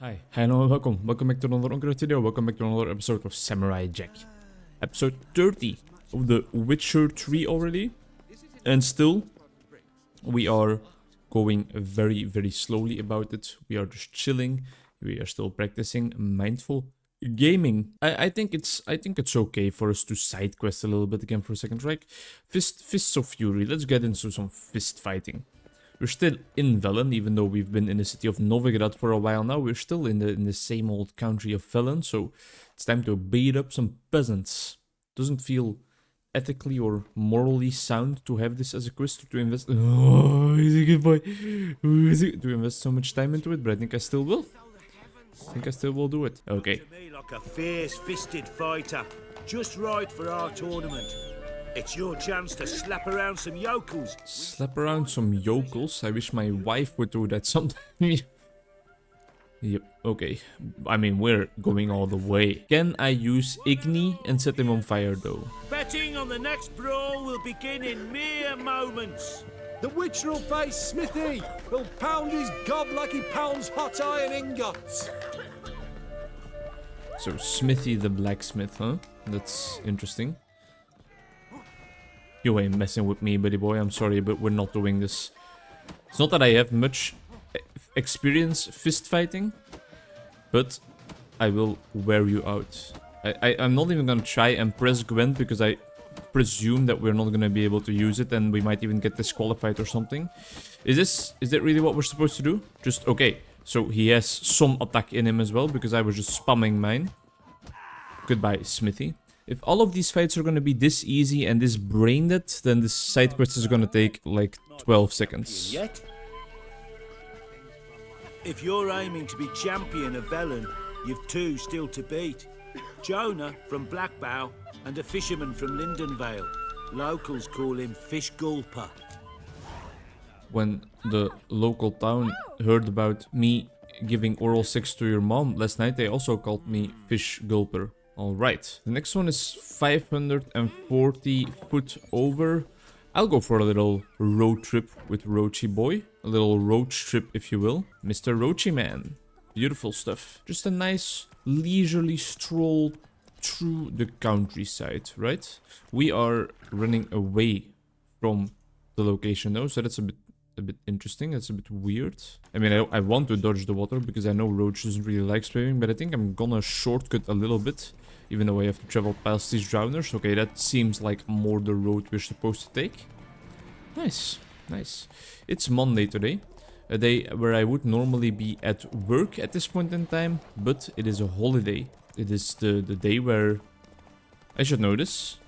Hi, hello and welcome. Welcome back to another Onkruid video. Welcome back to another episode of Samurai Jack. Episode 30 of The Witcher 3 already. And still, we are going very slowly about it. We are just chilling. We are still practicing mindful gaming. I think it's okay for us to side quest a little bit again for a second, right? Fists of Fury. Let's get into some fist fighting. We're still in Velen, even though we've been in the city of Novigrad for a while now. We're still in the same old country of Velen, so it's time to beat up some peasants. Doesn't feel ethically or morally sound to have this as a quest, to invest. Oh, he's a good boy. To invest so much time into it, but I think I still will. I think I still will do it. Okay. To me like a fierce-fisted fighter, just right for our tournament. It's your chance to slap around some yokels. Slap around some yokels? I wish my wife would do that sometime. Yep, okay. I mean, we're going all the way. Can I use Igni and set him on fire, though? Betting on the next brawl will begin in mere moments. The Witcher will face Smithy. He'll pound his gob like he pounds hot iron ingots. So, Smithy the blacksmith, huh? That's interesting. You ain't messing with me, buddy boy. I'm sorry, but we're not doing this. It's not that I have much experience fist fighting, but I will wear you out. I'm not even gonna try and press Gwent because I presume that we're not gonna be able to use it and we might even get disqualified or something. Is that really what we're supposed to do? Just, okay. So he has some attack in him as well because I was just spamming mine. Goodbye, Smithy. If all of these fights are gonna be this easy and this brain dead, then this side quest is gonna take like 12 seconds. Yet? If you're aiming to be champion of Velen, you've two still to beat. Jonah from Blackbow and a fisherman from Lindenvale. Locals call him Fish Gulper. When the local town heard about me giving oral sex to your mom last night, they also called me Fish Gulper. Alright, the next one is 540 foot over. I'll go for a little road trip with Roachy Boy. A little roach trip, if you will. Mr. Roachy Man. Beautiful stuff. Just a nice leisurely stroll through the countryside, right? We are running away from the location though, so that's a bit interesting. That's a bit weird. I mean, I want to dodge the water because I know Roach doesn't really like swimming, but I think I'm gonna shortcut a little bit, even though I have to travel past these drowners. Okay, that seems like more the road we're supposed to take. Nice, nice. It's Monday today, a day where I would normally be at work at this point in time, but it is a holiday. It is the day where, I should know this,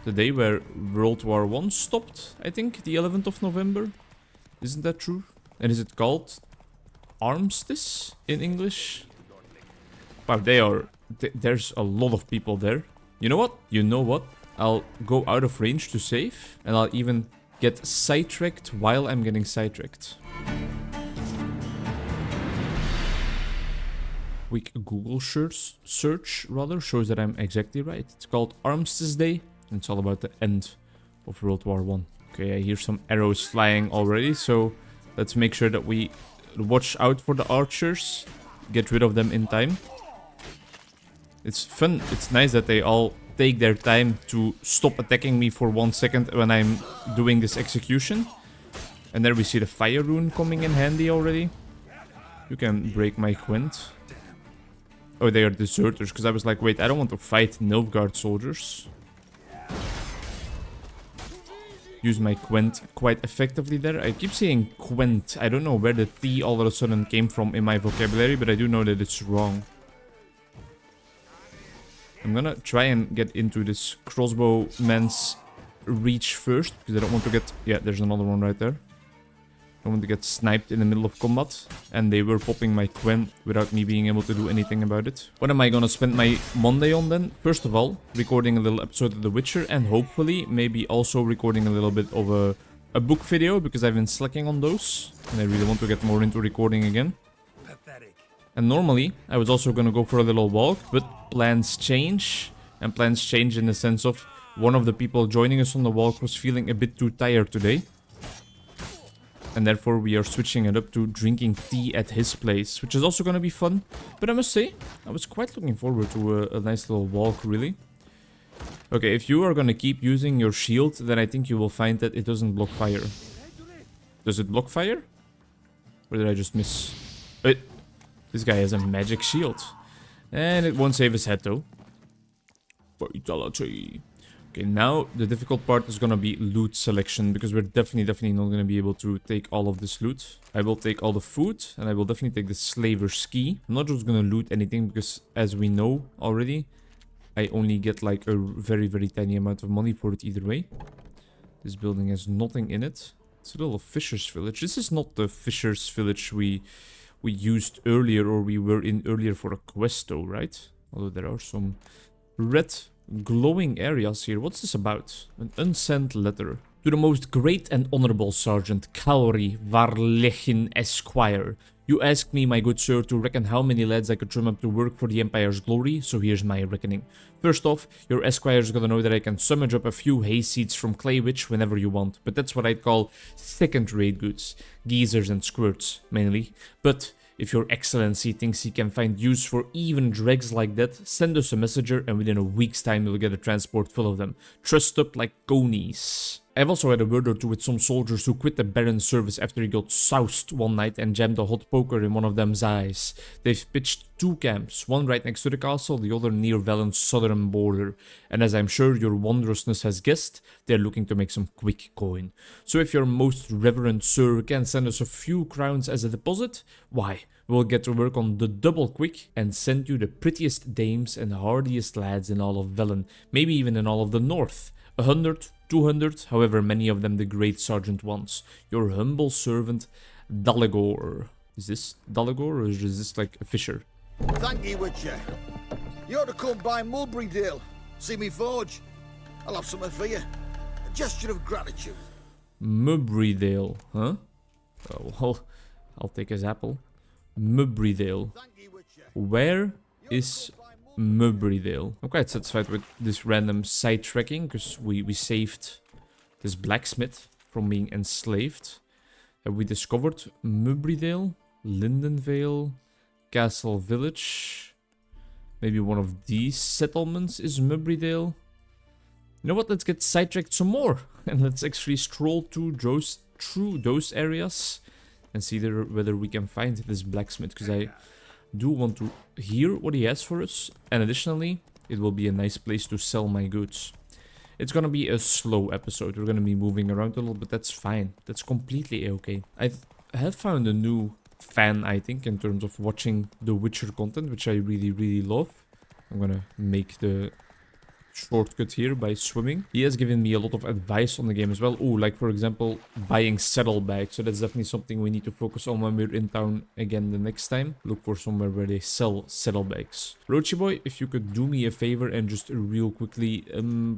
the day where World War I stopped, I think, the 11th of November. Isn't that true? And is it called Armistice in English? Wow, there's a lot of people there. You know what? You know what? I'll go out of range to save, and I'll even get sidetracked while I'm getting sidetracked. Quick Google search shows that I'm exactly right. It's called Armistice Day. It's all about the end of World War I. Okay, I hear some arrows flying already, so let's make sure that we watch out for the archers. Get rid of them in time. It's fun. It's nice that they all take their time to stop attacking me for 1 second when I'm doing this execution. And there we see the fire rune coming in handy already. You can break my Gwent. Oh, they are deserters, because I was like, wait, I don't want to fight Nilfgaard soldiers. Use my Gwent quite effectively there. I keep saying Gwent. I don't know where the T all of a sudden came from in my vocabulary, but I do know that it's wrong. I'm gonna try and get into this crossbow man's reach first, because I don't want to get... Yeah, there's another one right there. I don't want to get sniped in the middle of combat, and they were popping my Gwent without me being able to do anything about it. What am I gonna spend my Monday on then? First of all, recording a little episode of The Witcher, and hopefully maybe also recording a little bit of a book video, because I've been slacking on those, and I really want to get more into recording again. Pathetic. And normally, I was also gonna go for a little walk, but plans change. And plans change in the sense of one of the people joining us on the walk was feeling a bit too tired today. And therefore we are switching it up to drinking tea at his place, which is also going to be fun. But I must say, I was quite looking forward to a nice little walk, really. Okay, if you are going to keep using your shield, then I think you will find that it doesn't block fire. Does it block fire? Or did I just miss? This guy has a magic shield. And it won't save his head, though. Fatality. Okay, now the difficult part is gonna be loot selection, because we're definitely not gonna be able to take all of this loot. I will take all the food, and I will definitely take the slaver's key. I'm not just gonna loot anything, because as we know already, I only get like a very tiny amount of money for it either way. This building has nothing in it. It's a little fisher's village. This is not the fisher's village we used earlier, or we were in earlier for a quest though, right? Although there are some red glowing areas here. What's this about? An unsent letter. To the most great and honorable Sergeant Kaori Varlechin Esquire. You asked me, my good sir, to reckon how many lads I could drum up to work for the Empire's glory, so here's my reckoning. First off, your Esquire's gotta know that I can summage up a few hay seeds from Claywitch whenever you want, but that's what I'd call second-rate goods. Geezers and squirts, mainly. But if your excellency thinks he can find use for even dregs like that, send us a messenger and within a week's time you'll get a transport full of them. Trussed up like conies. I've also had a word or two with some soldiers who quit the Baron's service after he got soused one night and jammed a hot poker in one of them's eyes. They've pitched two camps, one right next to the castle, the other near Valen's southern border. And as I'm sure your wondrousness has guessed, they're looking to make some quick coin. So if your most reverend sir can send us a few crowns as a deposit, why, we'll get to work on the double quick and send you the prettiest dames and hardiest lads in all of Velen, maybe even in all of the north. 100, 200, however many of them the great sergeant wants. Your humble servant, Dalagor. Is this Dalagor, or is this like a fisher? Thank you, Witcher. You ought to come by Mulberrydale. See me forge. I'll have something for you. A gesture of gratitude. Mulberrydale, huh? Oh, well, I'll take his apple. Mulberrydale. Where is Mulberrydale? I'm quite satisfied with this random side tracking, because we saved this blacksmith from being enslaved. Have we discovered Mulberrydale, Lindenvale, Castle Village? Maybe one of these settlements is Mulberrydale. You know what? Let's get sidetracked some more, and let's actually stroll through those areas and see whether we can find this blacksmith, because I do want to hear what he has for us, and additionally, it will be a nice place to sell my goods. It's gonna be a slow episode. We're gonna be moving around a little, but that's fine. That's completely okay. I have found a new fan, I think, in terms of watching The Witcher content, which I really love. I'm gonna make the shortcut here by swimming. He has given me a lot of advice on the game as well. Oh, like for example, buying saddlebags. So that's definitely something we need to focus on when we're in town again the next time. Look for somewhere where they sell saddlebags. Roachy boy, if you could do me a favor and just real quickly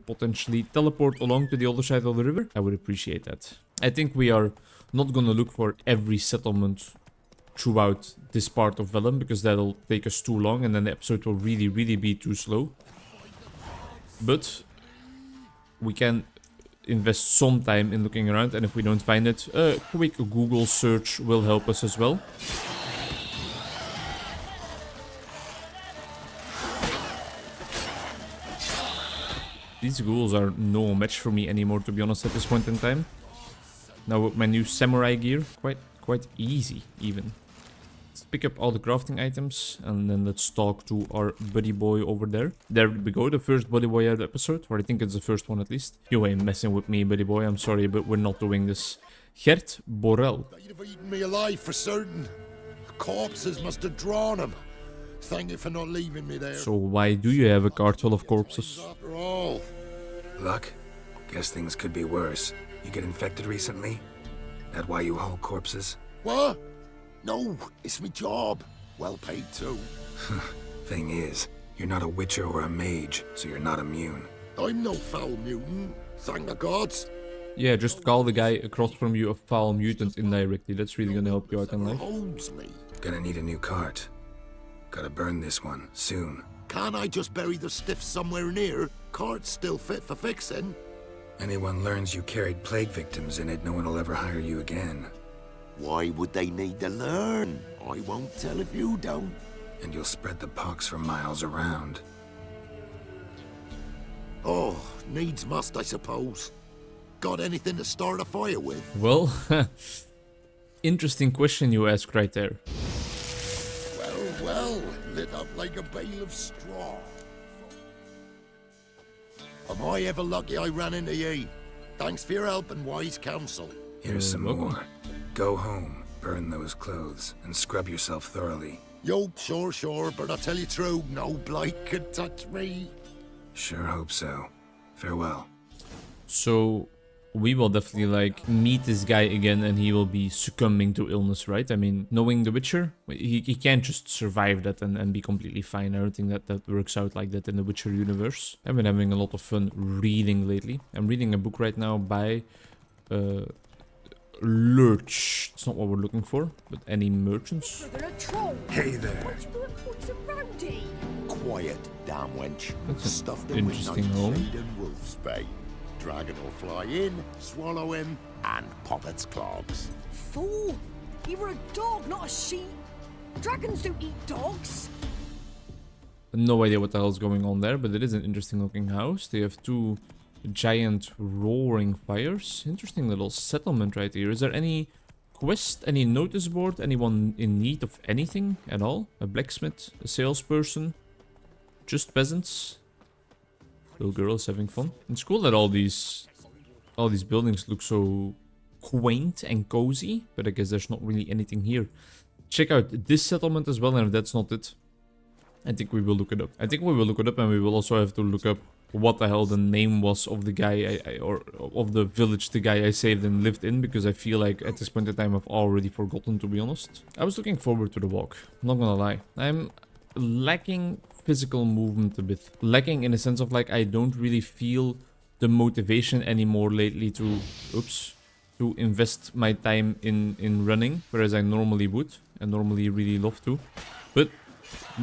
potentially teleport along to the other side of the river, I would appreciate that. I think we are not gonna look for every settlement throughout this part of Velen, because that'll take us too long and then the episode will really be too slow. But we can invest some time in looking around, and if we don't find it, a quick Google search will help us as well. These ghouls are no match for me anymore, to be honest, at this point in time. Now with my new samurai gear, quite easy even. Let's pick up all the crafting items, and then let's talk to our buddy boy over there. There we go, the first buddy boy of the episode, or I think it's the first one at least. You ain't messing with me, buddy boy, I'm sorry, but we're not doing this. Gert Borrell. You'd have eaten me alive for certain. Corpses must have drawn him. Thank you for not leaving me there. So why do you have a cart full of corpses? After all. Luck? Guess things could be worse. You get infected recently? That why you haul corpses? What? No, it's my job. Well paid too. Thing is, you're not a witcher or a mage, so you're not immune. I'm no foul mutant, thank the gods. Yeah, just call the guy across from you a foul mutant indirectly. That's really gonna help you out in life. Holds me. Gonna need a new cart. Gotta burn this one, soon. Can't I just bury the stiff somewhere near? Cart's still fit for fixing. Anyone learns you carried plague victims in it, no one will ever hire you again. Why would they need to learn? I won't tell if you don't. And you'll spread the pox for miles around. Oh, needs must, I suppose. Got anything to start a fire with? Well, interesting question you ask right there. Well, lit up like a bale of straw. Am I ever lucky I ran into ye? Thanks for your help and wise counsel. Here's some welcome. more. Go home, burn those clothes, and scrub yourself thoroughly. Yo, sure, but I tell you true, no blight could touch me. Sure hope so. Farewell. So we will definitely like meet this guy again and he will be succumbing to illness, right? I mean, knowing The Witcher, he can't just survive that and be completely fine. I don't think that works out like that in the Witcher universe. I've been having a lot of fun reading lately. I'm reading a book right now by Lurch. It's not what we're looking for, but any merchants. Hey there. Quiet, damn wench. That's an Stuffed him with interesting home. nightshade and wolf's bane. Dragon will fly in, swallow him, and pop its clogs. Fool! You were a dog, not a sheep. Dragons don't eat dogs. No idea what the hell's going on there, but it is an interesting looking house. They have two giant roaring fires. Interesting little settlement right here. Is there any quest, any notice board, anyone in need of anything at all? A blacksmith, a salesperson, just peasants. Little girls having fun. It's cool that all these buildings look so quaint and cozy, but I guess there's not really anything here. Check out this settlement as well, and if that's not it, I think we will look it up. I think we will look it up, and we will also have to look up what the hell the name was of the guy or of the village the guy I saved and lived in, because I feel like at this point in time I've already forgotten, to be honest. I was looking forward to the walk, I'm not gonna lie. I'm lacking physical movement a bit. Lacking in the sense of like I don't really feel the motivation anymore lately to invest my time in running, whereas I normally would and normally really love to. But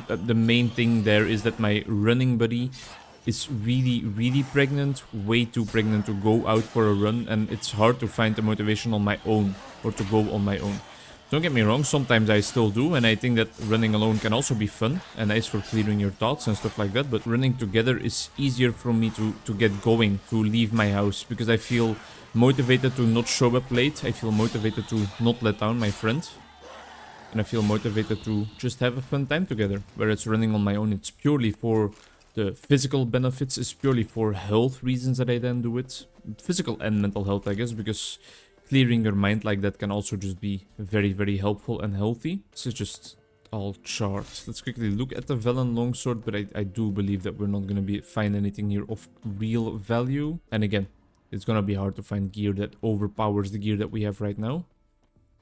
the main thing there is that my running buddy is really pregnant, way too pregnant to go out for a run, and it's hard to find the motivation on my own or to go on my own. Don't get me wrong, sometimes I still do, and I think that running alone can also be fun and nice for clearing your thoughts and stuff like that, but running together is easier for me to get going, to leave my house, because I feel motivated to not show up late, I feel motivated to not let down my friend, and I feel motivated to just have a fun time together. Whereas running on my own, it's purely for the physical benefits, it's purely for health reasons that I then do it. Physical and mental health, I guess, because clearing your mind like that can also just be very helpful and healthy. This is just all chart. Let's quickly look at the Velen longsword, but I do believe that we're not going to find anything here of real value. And again, it's going to be hard to find gear that overpowers the gear that we have right now.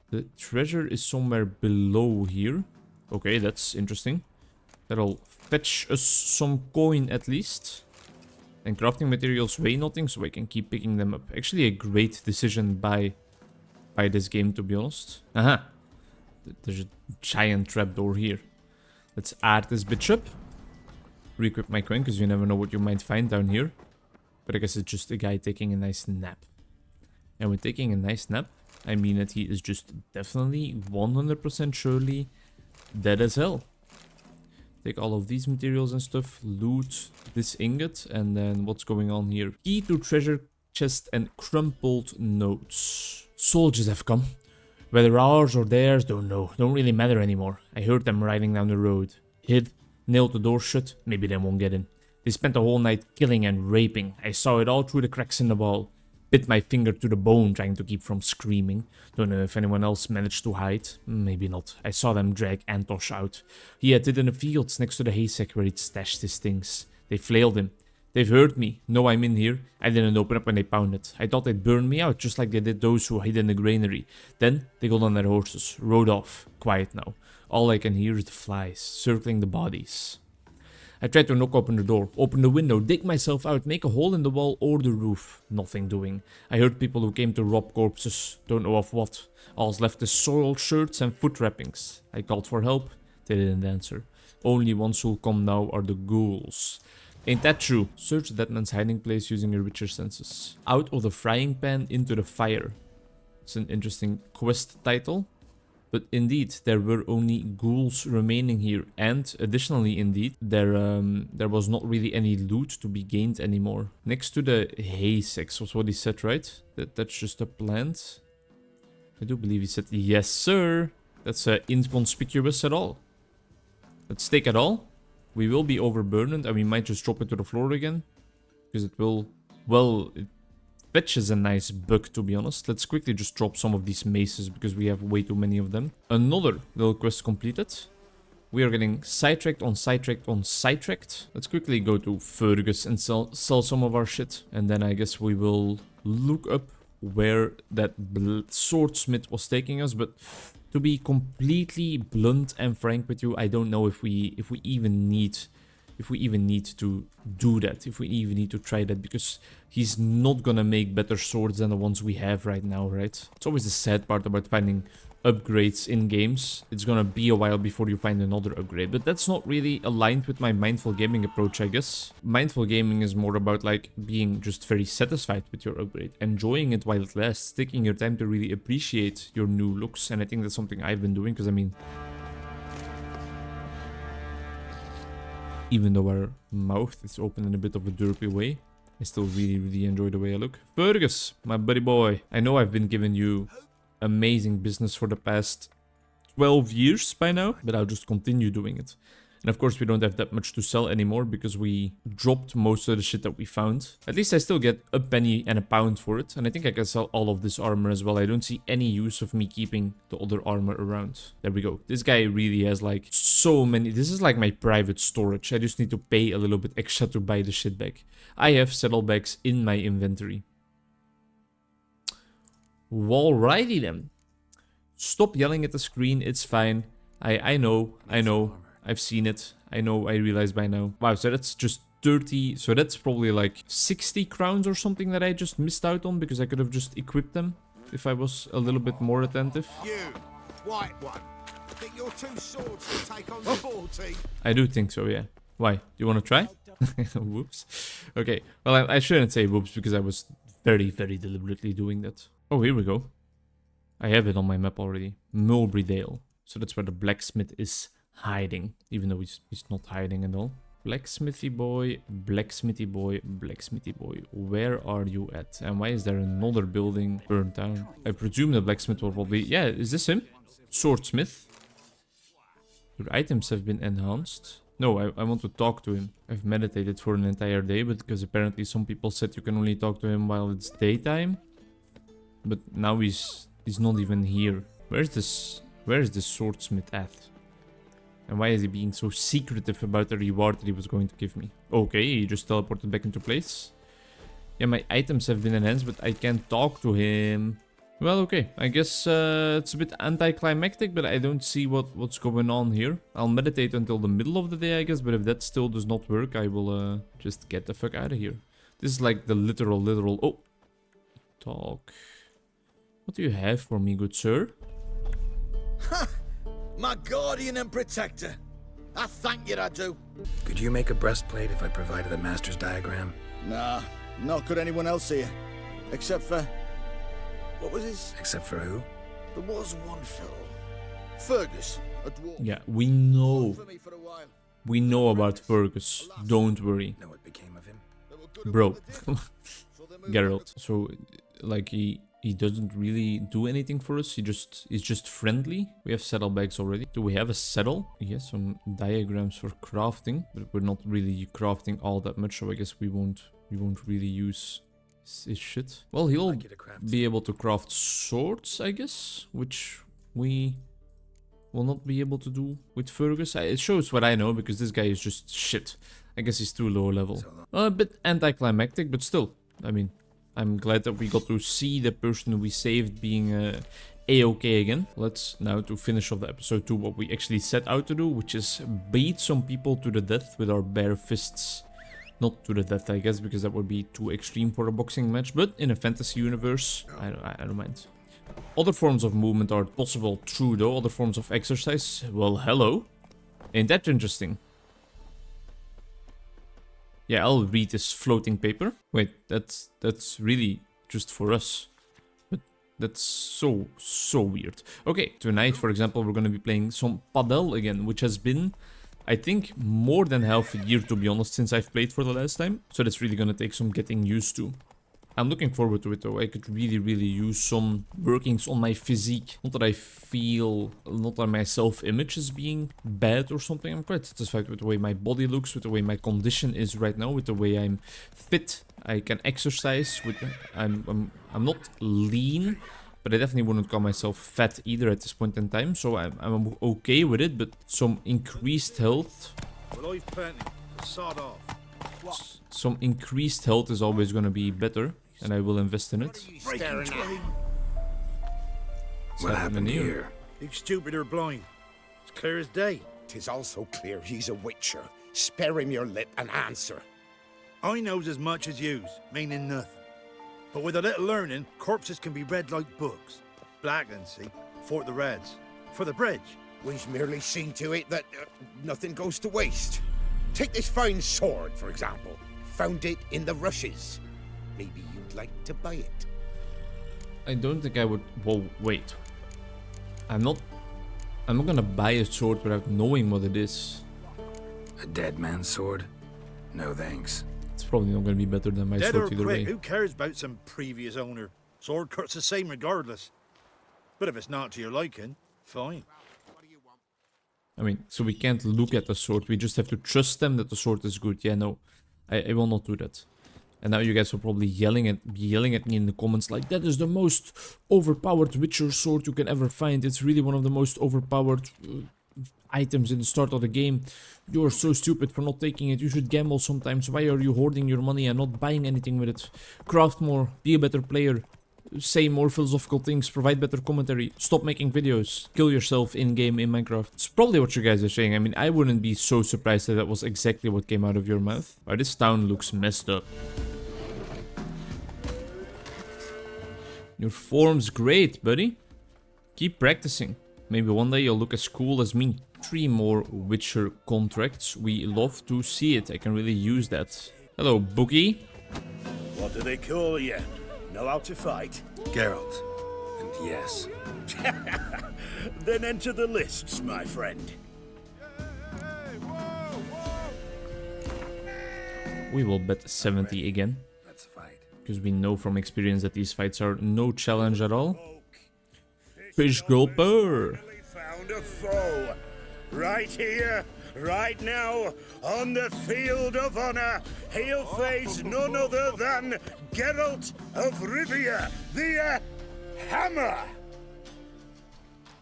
The treasure is somewhere below here. Okay, that's interesting. That'll fetch us some coin at least. And crafting materials weigh nothing, so I can keep picking them up. Actually a great decision by this game, to be honest. Aha! There's a giant trapdoor here. Let's add this bitch up. Re-equip my coin, because you never know what you might find down here. But I guess it's just a guy taking a nice nap. And with taking a nice nap, I mean that he is just definitely 100% surely dead as hell. Take all of these materials and stuff, loot this ingot, and then what's going on here? Key to treasure chest and crumpled notes. Soldiers have come. Whether ours or theirs, don't know. Don't really matter anymore. I heard them riding down the road. Hid, nailed the door shut, maybe they won't get in. They spent the whole night killing and raping. I saw it all through the cracks in the wall. Bit my finger to the bone trying to keep from screaming. Don't know if anyone else managed to hide. Maybe not. I saw them drag Antosh out. He had it in the fields next to the haystack where he'd stashed his things. They flailed him. They've heard me. Know I'm in here. I didn't open up when they pounded. I thought they'd burn me out just like they did those who hid in the granary. Then they got on their horses. Rode off. Quiet now. All I can hear is the flies circling the bodies. I tried to knock open the door, open the window, dig myself out, make a hole in the wall or the roof. Nothing doing. I heard people who came to rob corpses. Don't know of what. All's left is soiled shirts and foot wrappings. I called for help. They didn't answer. Only ones who'll come now are the ghouls. Ain't that true? Search the dead man's hiding place using your richer senses. Out of the frying pan into the fire. It's an interesting quest title. But indeed, there were only ghouls remaining here. And additionally, indeed, there was not really any loot to be gained anymore. Next to the hay sacks was what he said, right? That's just a plant. I do believe he said, yes, sir. That's inconspicuous at all. Let's take it all. We will be overburdened and we might just drop it to the floor again. Because it will... Well, it fetches a nice buck, to be honest. Let's quickly just drop some of these maces because we have way too many of them. Another little quest completed. We are getting sidetracked on sidetracked on sidetracked. Let's quickly go to Fergus and sell some of our shit. And then I guess we will look up where that swordsmith was taking us. But to be completely blunt and frank with you, I don't know if we even need to do that, if we even need to try that, because he's not gonna make better swords than the ones we have right now, right? It's always the sad part about finding upgrades in games. It's gonna be a while before you find another upgrade, but that's not really aligned with my mindful gaming approach, I guess. Mindful gaming is more about like being just very satisfied with your upgrade, enjoying it while it lasts, taking your time to really appreciate your new looks, and I think that's something I've been doing, because I mean, even though our mouth is open in a bit of a derpy way, I still really enjoy the way I look. Fergus, my buddy boy. I know I've been giving you amazing business for the past 12 years by now, but I'll just continue doing it. And of course we don't have that much to sell anymore because we dropped most of the shit that we found. At least I still get a penny and a pound for it. And I think I can sell all of this armor as well. I don't see any use of me keeping the other armor around. There we go. This guy really has like so many. This is like my private storage. I just need to pay a little bit extra to buy the shit back. I have saddlebags in my inventory. Alrighty then. Stop yelling at the screen. It's fine. I know. I've seen it. I realize by now. Wow, so that's just 30. So that's probably like 60 crowns or something that I just missed out on because I could have just equipped them if I was a little bit more attentive. You, white one. Think your two swords will take on the 40? I do think so, yeah. Why? Do you want to try? Whoops. Okay. Well, I shouldn't say whoops because I was very deliberately doing that. Oh, here we go. I have it on my map already. Mulberry Dale. So that's where the blacksmith is hiding, even though he's not hiding at all. Blacksmithy boy, blacksmithy boy, blacksmithy boy, where are you at? And why is there another building burned down? I presume the blacksmith will probably... Yeah, is this him? Swordsmith. Your items have been enhanced. No, I want to talk to him. I've meditated for an entire day, but because apparently some people said you can only talk to him while it's daytime. But now he's not even here. Where is this swordsmith at? And why is he being so secretive about the reward that he was going to give me? Okay, he just teleported back into place. Yeah, my items have been enhanced, but I can't talk to him. Well, okay. I guess it's a bit anticlimactic, but I don't see what's going on here. I'll meditate until the middle of the day, I guess. But if that still does not work, I will just get the fuck out of here. This is like the literal... Oh! Talk. What do you have for me, good sir? Ha! My guardian and protector. I thank you, I do. Could you make a breastplate if I provided a master's diagram? Nah, not could anyone else here. Except for... What was his? Except for who? There was one fellow. Fergus, a dwarf. Yeah, we know. For me for a while. We know about Fergus. Don't worry. Know what became of him? Bro. Geralt. So, like, he doesn't really do anything for us. He's just friendly. We have saddlebags already. Do we have a saddle? Yes, some diagrams for crafting, but we're not really crafting all that much, so I guess we won't really use his shit. Well, he'll be able to craft swords, I guess, which we will not be able to do with Fergus. It shows what I know, because this guy is just shit. I guess he's too low level. A bit anticlimactic, but still, I mean, I'm glad that we got to see the person we saved being A-okay again. Let's now, to finish off the episode, do what we actually set out to do, which is beat some people to the death with our bare fists. Not to the death, I guess, because that would be too extreme for a boxing match, but in a fantasy universe, I don't mind. Other forms of movement are possible, true though. Other forms of exercise, well, hello. Ain't that interesting? Yeah, I'll read this floating paper. Wait, that's really just for us. But That's so weird. Okay, tonight, for example, we're gonna be playing some padel again, which has been, I think, more than half a year, to be honest, since I've played for the last time. So that's really gonna take some getting used to. I'm looking forward to it though. I could really use some workings on my physique. Not that I feel, not that my self-image is being bad or something. I'm quite satisfied with the way my body looks, with the way my condition is right now, with the way I'm fit. I can exercise. I'm not lean, but I definitely wouldn't call myself fat either at this point in time. So I'm okay with it, but some increased health. Well, I've plenty. Sod off. Some increased health is always going to be better, and I will invest in it. What happened here? He's stupid or blind. It's clear as day. 'Tis also clear he's a witcher. Spare him your lip and answer. I knows as much as yous, meaning nothing. But with a little learning, corpses can be read like books. Blackland, see? For the Reds. For the bridge. We've merely seen to it that nothing goes to waste. Take this fine sword, for example. Found it in the rushes. Maybe you'd like to buy it. I don't think I would. Whoa, wait. I'm not gonna buy a sword without knowing what it is. A dead man's sword? No thanks. It's probably not gonna be better than my Dead or sword either quick, way. who cares about some previous owner? Sword cuts the same regardless. But if it's not to your liking, fine. I mean, so we can't look at the sword. We just have to trust them that the sword is good. Yeah, no, I will not do that. And now you guys are probably yelling at me in the comments like, that is the most overpowered Witcher sword you can ever find. It's really one of the most overpowered items in the start of the game. You're so stupid for not taking it. You should gamble sometimes. Why are you hoarding your money and not buying anything with it? Craft more. Be a better player. Say more philosophical things. Provide better commentary. Stop making videos. Kill yourself in-game in Minecraft. It's probably what you guys are saying. I mean, I wouldn't be so surprised if that was exactly what came out of your mouth. Wow, this town looks messed up. Your form's great, buddy. Keep practicing. Maybe one day you'll look as cool as me. 3 more Witcher contracts. We love to see it. I can really use that. Hello, Boogie. What do they call you? Know how to fight? Geralt. And yes. Then enter the lists, my friend. We will bet 70 again. Let's fight. Because we know from experience that these fights are no challenge at all. Fish gulper. Found a foe. Right here, right now, on the field of honor, he'll face none other than Geralt of Rivia, the Hammer.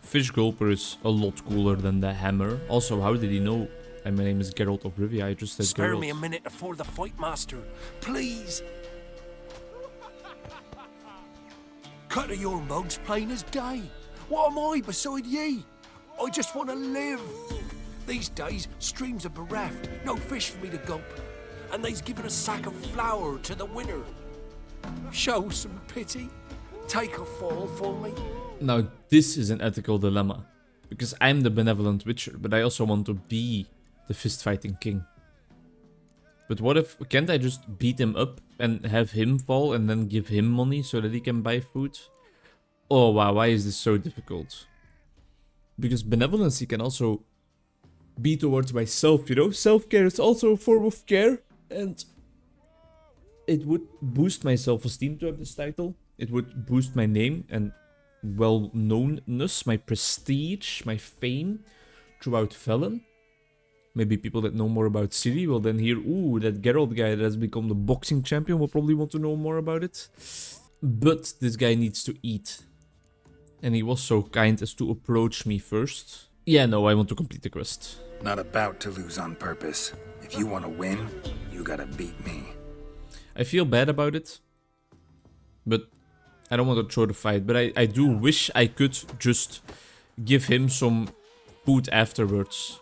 Fish gulper is a lot cooler than the hammer. Also, how did he know my name is Geralt of Rivia? I just said Spare Geralt. me a minute before the fight, master. Please. Cut of your mugs plain as day. What am I beside ye? I just want to live. These days, streams are bereft. No fish for me to gulp. And they's given a sack of flour to the winner. Show some pity. Take a fall for me. Now, this is an ethical dilemma. Because I'm the benevolent witcher, but I also want to be the fist-fighting king. But what if... Can't I just beat him up and have him fall and then give him money so that he can buy food? Oh wow, why is this so difficult? Because benevolency can also be towards myself, you know? Self-care is also a form of care. And it would boost my self-esteem to have this title. It would boost my name and well-knownness, my prestige, my fame throughout Velen. Maybe people that know more about Ciri will then hear, ooh, that Geralt guy that has become the boxing champion will probably want to know more about it. But this guy needs to eat. And he was so kind as to approach me first. Yeah, no, I want to complete the quest. Not about to lose on purpose. If you want to win, you gotta beat me. I feel bad about it. But I don't want to throw the fight. But I do wish I could just give him some food afterwards.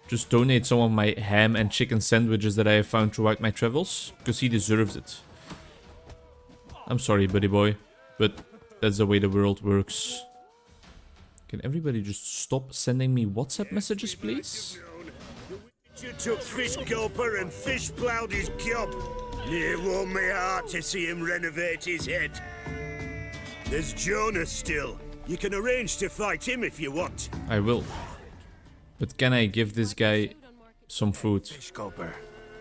Just donate some of my ham and chicken sandwiches that I have found throughout my travels. Because he deserves it. I'm sorry, buddy boy. But that's the way the world works. Can everybody just stop sending me WhatsApp messages, please? You took Fish Gulper and fish ploughed his gob. It warmed my heart to see him renovate his head. There's Jonah still. You can arrange to fight him if you want. I will. But can I give this guy some food? Fish gulper.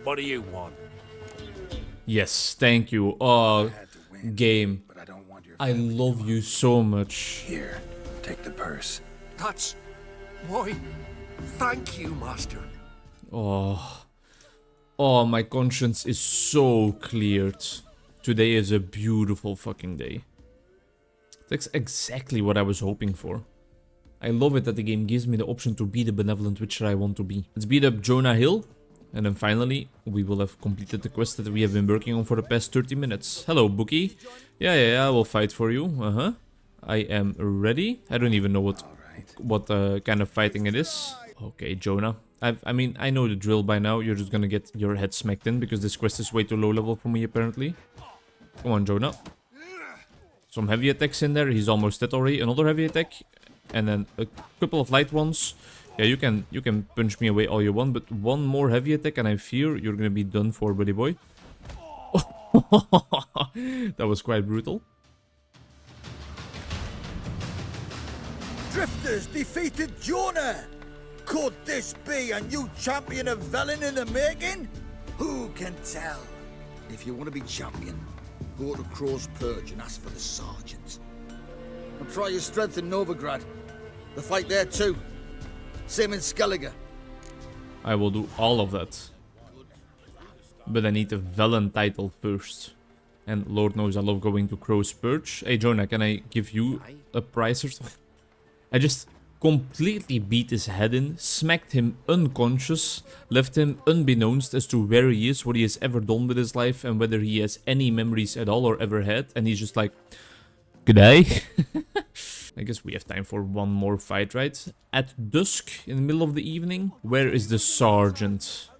What do you want? Yes, thank you. Oh, Had to win, game. but I don't want your I family love to you so much. Here, take the purse. That's... Why? Thank you, master. Oh. Oh, my conscience is so cleared. Today is a beautiful fucking day. That's exactly what I was hoping for. I love it that the game gives me the option to be the benevolent witcher I want to be. Let's beat up Jonah Hill. And then finally, we will have completed the quest that we have been working on for the past 30 minutes. Hello, Bookie. Yeah, I will fight for you. I am ready. I don't even know what kind of fighting it is. Okay, Jonah. I mean, I know the drill by now. You're just gonna get your head smacked in because this quest is way too low level for me, apparently. Come on, Jonah. Some heavy attacks in there. He's almost dead already. Another heavy attack. And then a couple of light ones. Yeah, you can punch me away all you want, but one more heavy attack and I fear you're gonna be done for, buddy boy. That was quite brutal. Drifters defeated Jonah! Could this be a new champion of Velen in the making? Who can tell? If you want to be champion, go to Crow's Perch and ask for the sergeant. And try your strength in Novigrad. The fight there too. Same in Skellige. I will do all of that. But I need the Velen title first. And Lord knows I love going to Crow's Perch. Hey Jonah, can I give you a prize or something? I just completely beat his head in, smacked him unconscious, left him unbeknownst as to where he is, what he has ever done with his life, and whether he has any memories at all or ever had. And he's just like, good day. I guess we have time for one more fight, right? At dusk, in the middle of the evening. Where is the sergeant?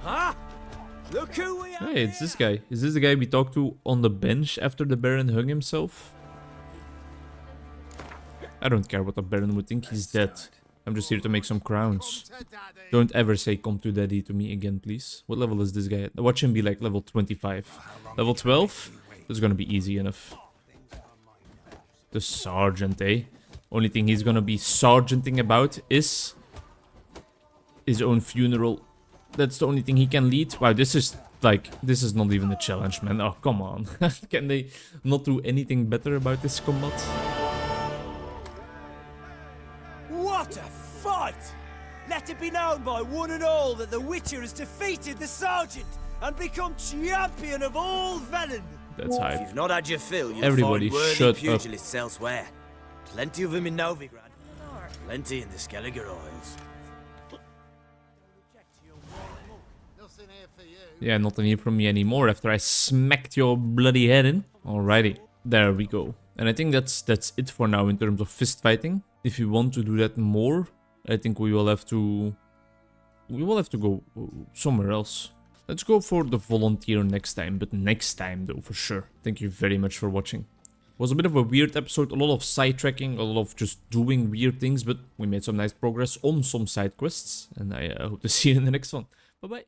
Huh? Look who we are. Hey, it's this guy. Is this the guy we talked to on the bench after the Baron hung himself? I don't care what the Baron would think, he's dead. I'm just here to make some crowns. Don't ever say come to daddy to me again, please. What level is this guy at? Watch him be like level 25. Level 12? This is gonna be easy enough. The sergeant, eh? Only thing he's gonna be sergeanting about is his own funeral. That's the only thing he can lead. Wow, this is not even a challenge, man. Oh, come on. Can they not do anything better about this combat? What a fight! Let it be known by one and all that the Witcher has defeated the Sergeant and become champion of all Velen. That's If hype. you've not had your fill, you'll Everybody find worthy shut up. pugilists elsewhere. Plenty of them in Novigrad. Plenty in the Skellige Isles. Yeah, nothing here from me anymore after I smacked your bloody head in. Alrighty, there we go. And I think that's it for now in terms of fist fighting. If you want to do that more, I think we will have to go somewhere else. Let's go for the volunteer next time, but next time though, for sure. Thank you very much for watching. It was a bit of a weird episode, a lot of sidetracking, a lot of just doing weird things, but we made some nice progress on some side quests, and I hope to see you in the next one. Bye bye.